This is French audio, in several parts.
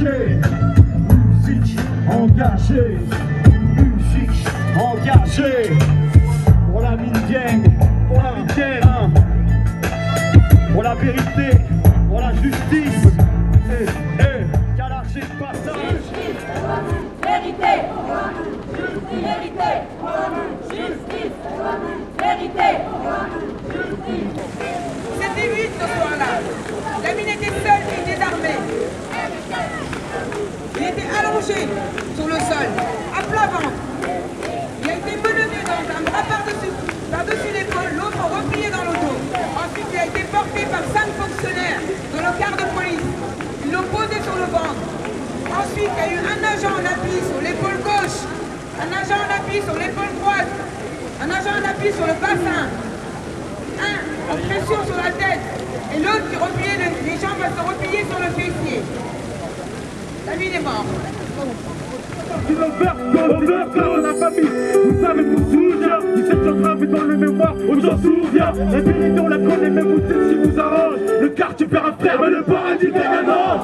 engagée, musique engagée, musique engagée. Pour la mine gang, pour la mine hein. Pour la vérité, pour la justice. Qu'à l'archer de passage. Justice, vérité, vérité, justice, vérité, justice. C'était 8 ce soir-là. La mine était seule et désarmée. Il était allongé sur le sol, à plat ventre. Il a été menonné dans un bras par-dessus l'épaule, l'autre replié dans le dos. Ensuite, il a été porté par 5 fonctionnaires de nos quarts de police. Ils l'ont posé sur le ventre. Ensuite, il y a eu un agent en appui sur l'épaule gauche, un agent en appui sur l'épaule droite, un agent en appui sur le bassin, un en pression sur la tête, et l'autre qui repliait les jambes à se replier sur le fessier. La mine est morte. Dans la famille, vous savez, vous souvient. 17 ans gravé dans le mémoire, on s'en souvient. La vérité, on la connaît, même vous dites si vous arrange. Le quartier perd un frère, mais le paradis gagne un ange.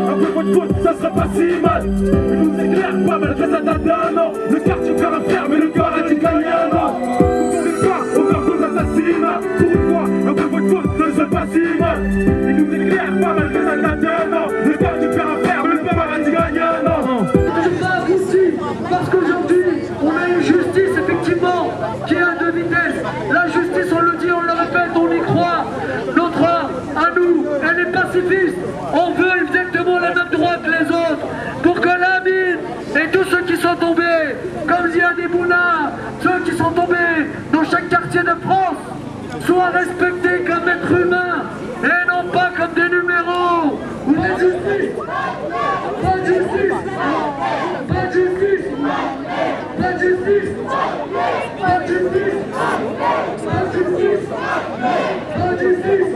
Un peu votre faute, ça serait pas si mal. Il nous éclaire pas malgré sa date d'un an. Le quartier perd un frère, mais le paradis gagne un ange. Vous tombez pas au cœur de l'assassinat. Pour une fois, un peu votre faute, ça serait pas si mal. Il nous éclaire pas malgré sa date d'un an. Le quartier perd un frère, mais le paradis gagne un ange. Je parle ici parce qu'aujourd'hui, on a une justice effectivement qui est à deux vitesses. La justice, on le dit, on le répète, on y croit. Notre art, à nous, elle est pacifiste. On veut exactement les mêmes droits que les autres. Pour que la mine et tous ceux qui sont tombés, comme Ziad Bouna, ceux qui sont tombés dans chaque quartier de France, soient respectés comme êtres humains et non pas comme des numéros ou des justices. Pas de justice. Pas de justice. Pas de justice. Pas de justice. Pas de justice. Pas de justice.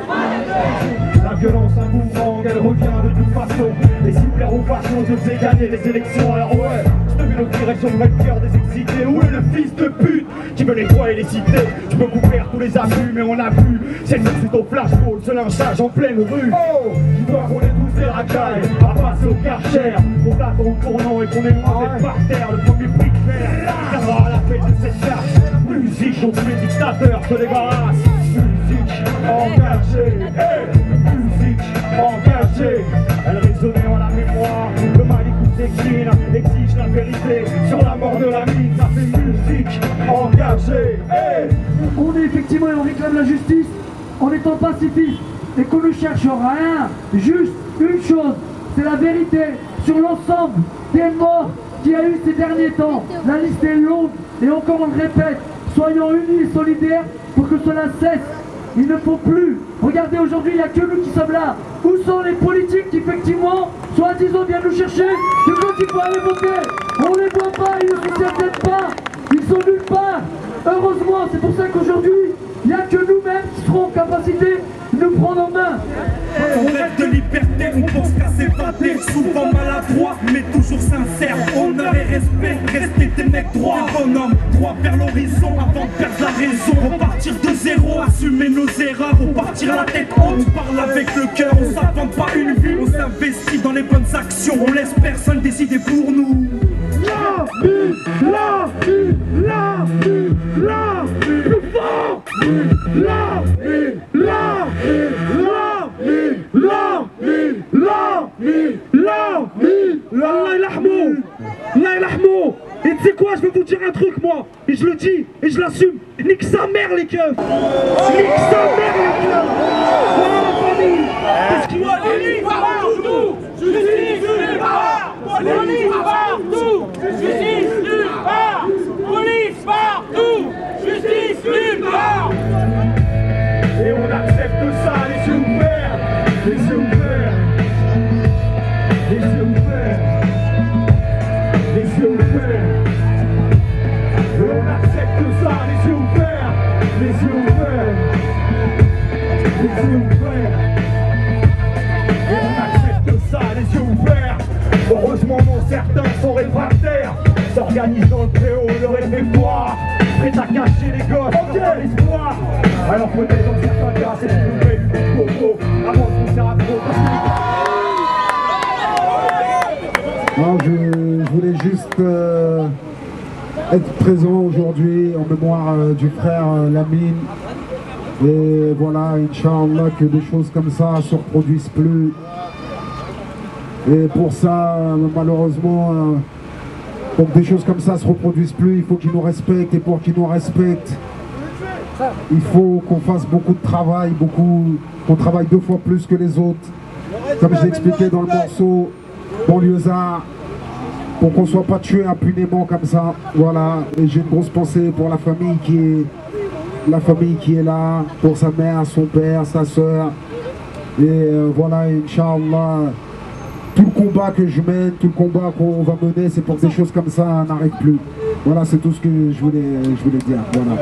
La violence, un boomerang, elle revient de toute façon. Les super ou façon, je faisais gagner les élections. Alors ouais, je te mets notre direction de mettre cœur des excités. Où est le fils de pute qui veut nettoyer les cités? Je peux couper tous les abus, mais on a vu. C'est le suite au flashball, ce lynchage en pleine rue. Oh, je dois qu'on est tous des racailles à passer au Karcher. On t'attend au tournant et qu'on est loin d'être par terre. Le premier prix de fer viendra à la fête de cette carte. Musique contre les dictateurs, se débarrasse. Musique engagée, musique engagée. Elle résonnait en la mémoire. Le mal écoute exige la vérité sur la mort de la mine. Ça fait musique engagée. On est effectivement et on réclame la justice en étant pacifiste et qu'on ne cherche rien, juste une chose, c'est la vérité sur l'ensemble des morts qu'il y a eu ces derniers temps. La liste est longue et encore on le répète, soyons unis et solidaires pour que cela cesse. Il ne faut plus. Regardez, aujourd'hui, il n'y a que nous qui sommes là. Où sont les politiques qui, effectivement, soi-disant viennent nous chercher? De quoi il faut aller voter? On ne les voit pas, ils ne se peut-être pas. Ils sont nulle part. Heureusement, c'est pour ça qu'aujourd'hui, il n'y a que nous-mêmes qui serons en capacité de nous prendre en main. On rêve de liberté, on pense qu'à s'évader. Souvent maladroit, mais toujours sincère. Honneur et respect, rester des mecs droits. Bonhomme, droit vers l'horizon avant de perdre la raison. Repartir de zéro, assumer nos erreurs. Repartir la tête haute, parle avec le cœur. On s'invente pas une vie, on s'investit dans les bonnes actions. On laisse personne décider pour nous. La vie, la vie, la vie, la vie, plus fort. La vie, la vie, la vie, la vie, la vie, la vie. Allah ilahmou, Allah ilahmou. Et tu sais quoi, je vais vous dire un truc moi, et je le dis, et je l'assume. Nique sa mère les keufs. Nique sa mère les keufs. Voilà la famille. Qu'est-ce qu'il y a? Police partout, justice nulle part. Police partout, justice nulle part. Police partout, justice nulle part. Et on accepte ça, les yeux ouverts, les yeux ouverts, les yeux ouverts, les yeux ouverts. Et on accepte ça, les yeux ouverts, les yeux ouverts, les yeux ouverts. Et on accepte ça, les yeux ouverts. Heureusement non, certains sont réfractaires. S'organisent dans le préau, le réfectoire. Prêt à cacher les gosses, dans l'espoir. Alors peut-être dans certains cas, c'est une nouvelle du coco. Avant de pousser à trop. être présent aujourd'hui en mémoire du frère Lamine. Et voilà, Inch'Allah, que des choses comme ça ne se reproduisent plus. Et pour ça, malheureusement, pour que des choses comme ça ne se reproduisent plus, il faut qu'ils nous respectent. Et pour qu'ils nous respectent, il faut qu'on fasse beaucoup de travail, qu'on travaille 2 fois plus que les autres. Comme je l'ai expliqué dans le morceau, banlieusard, pour qu'on ne soit pas tué impunément comme ça. Voilà, et j'ai une grosse pensée pour la famille qui est là, pour sa mère, son père, sa soeur. Et voilà, Inch'Allah, tout le combat que je mène, tout le combat qu'on va mener, c'est pour que des choses comme ça n'arrivent plus. Voilà, c'est tout ce que je voulais dire. Voilà.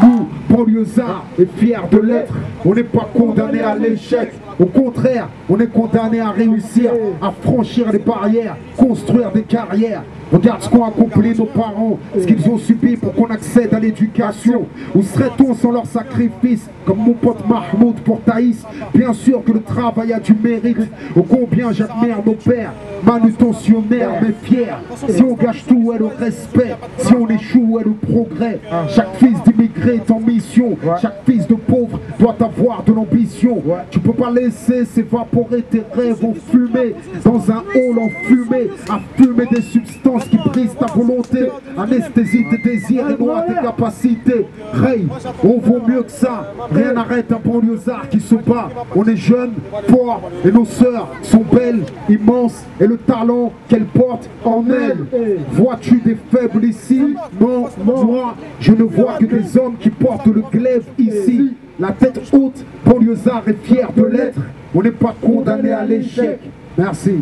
Nous, banlieusards et fiers de l'être, on n'est pas condamnés à l'échec. Au contraire, on est condamnés à réussir, à franchir les barrières, construire des carrières. Regarde ce qu'ont accompli nos parents, ce qu'ils ont subi pour qu'on accède à l'éducation. Où serait-on sans leur sacrifice? Comme mon pote Mahmoud pour Thaïs. Bien sûr que le travail a du mérite. Ô combien j'admire nos pères, manutentionnaires mais fiers. Si on gâche tout, où est le respect? Si on échoue, où est le progrès? Chaque fils d'immigré est en mission. Chaque fils de pauvre doit avoir de l'ambition. Tu peux pas laisser s'évaporer tes rêves en fumée, dans un hall en fumée, à fumer des substances qui brisent ta volonté, anesthésie tes désirs et noie tes capacités. Ray, on vaut mieux que ça. Rien n'arrête un banlieusard qui se bat. On est jeunes, forts, et nos sœurs sont belles, immenses, et le talent qu'elles portent en elles. Vois-tu des faibles ici? Non, moi, je ne vois que des hommes qui portent le glaive ici. La tête haute, banlieusard et fier de l'être. On n'est pas condamné à l'échec. Merci.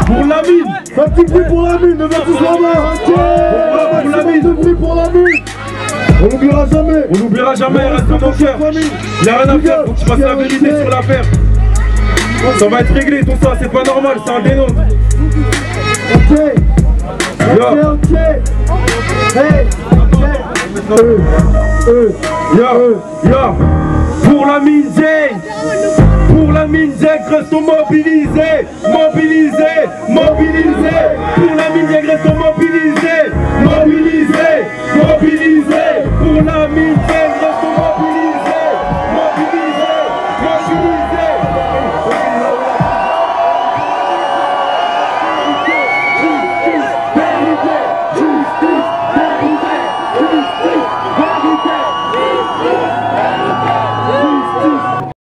Pour Lamine, un petit bruit pour Lamine, ne va tous la main. Pour Lamine, un bruit pour Lamine. On n'oubliera jamais. On n'oubliera jamais, il reste dans ton cœur. Il n'y a rien à faire, faut que tu fasses la vérité sur l'affaire. Ça va être réglé, tout ça, c'est pas normal, c'est un dénonce. Ok. Ok. Hey. Pour Lamine Zeng, restons mobilisés, mobilisés, mobilisés.